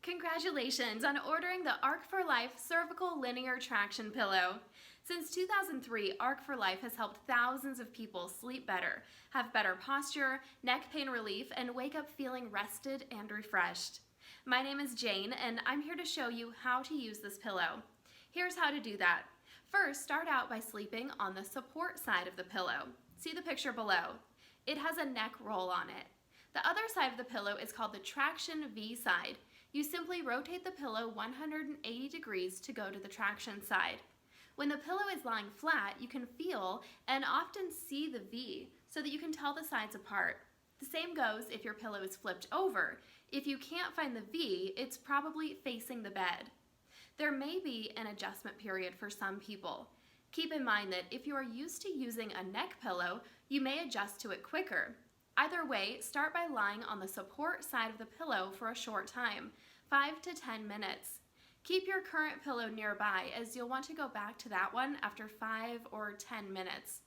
Congratulations on ordering the Arc4life Cervical Linear Traction Pillow. Since 2003, Arc4life has helped thousands of people sleep better, have better posture, neck pain relief, and wake up feeling rested and refreshed. My name is Jane, and I'm here to show you how to use this pillow. Here's how to do that. First, start out by sleeping on the support side of the pillow. See the picture below. It has a neck roll on it. The other side of the pillow is called the traction V side. You simply rotate the pillow 180 degrees to go to the traction side. When the pillow is lying flat, you can feel and often see the V so that you can tell the sides apart. The same goes if your pillow is flipped over. If you can't find the V, it's probably facing the bed. There may be an adjustment period for some people. Keep in mind that if you are used to using a neck pillow, you may adjust to it quicker. Either way, start by lying on the support side of the pillow for a short time, 5 to 10 minutes. Keep your current pillow nearby as you'll want to go back to that one after 5 or 10 minutes.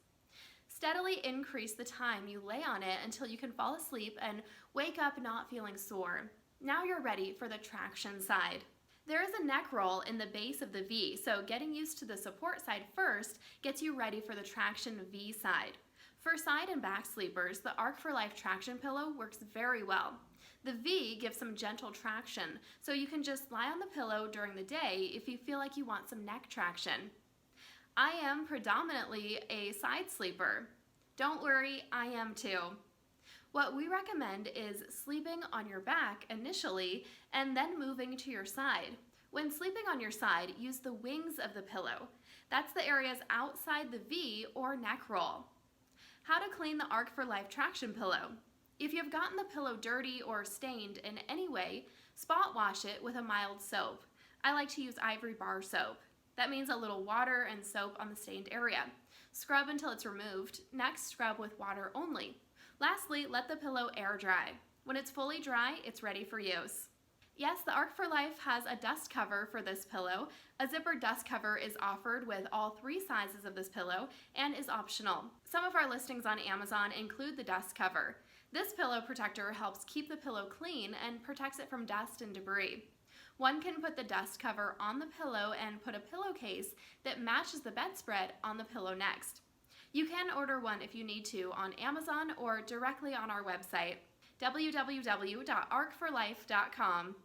Steadily increase the time you lay on it until you can fall asleep and wake up not feeling sore. Now you're ready for the traction side. There is a neck roll in the base of the V, so getting used to the support side first gets you ready for the traction V side. For side and back sleepers, the Arc4life Traction Pillow works very well. The V gives some gentle traction, so you can just lie on the pillow during the day if you feel like you want some neck traction. I am predominantly a side sleeper. Don't worry, I am too. What we recommend is sleeping on your back initially and then moving to your side. When sleeping on your side, use the wings of the pillow. That's the areas outside the V or neck roll. How to clean the Arc4life Traction Pillow. If you've gotten the pillow dirty or stained in any way, spot wash it with a mild soap. I like to use ivory bar soap. That means a little water and soap on the stained area. Scrub until it's removed. Next, scrub with water only. Lastly, let the pillow air dry. When it's fully dry, it's ready for use. Yes, the Arc4life has a dust cover for this pillow. A zipper dust cover is offered with all 3 sizes of this pillow and is optional. Some of our listings on Amazon include the dust cover. This pillow protector helps keep the pillow clean and protects it from dust and debris. One can put the dust cover on the pillow and put a pillowcase that matches the bedspread on the pillow next. You can order one if you need to on Amazon or directly on our website, www.arc4life.com.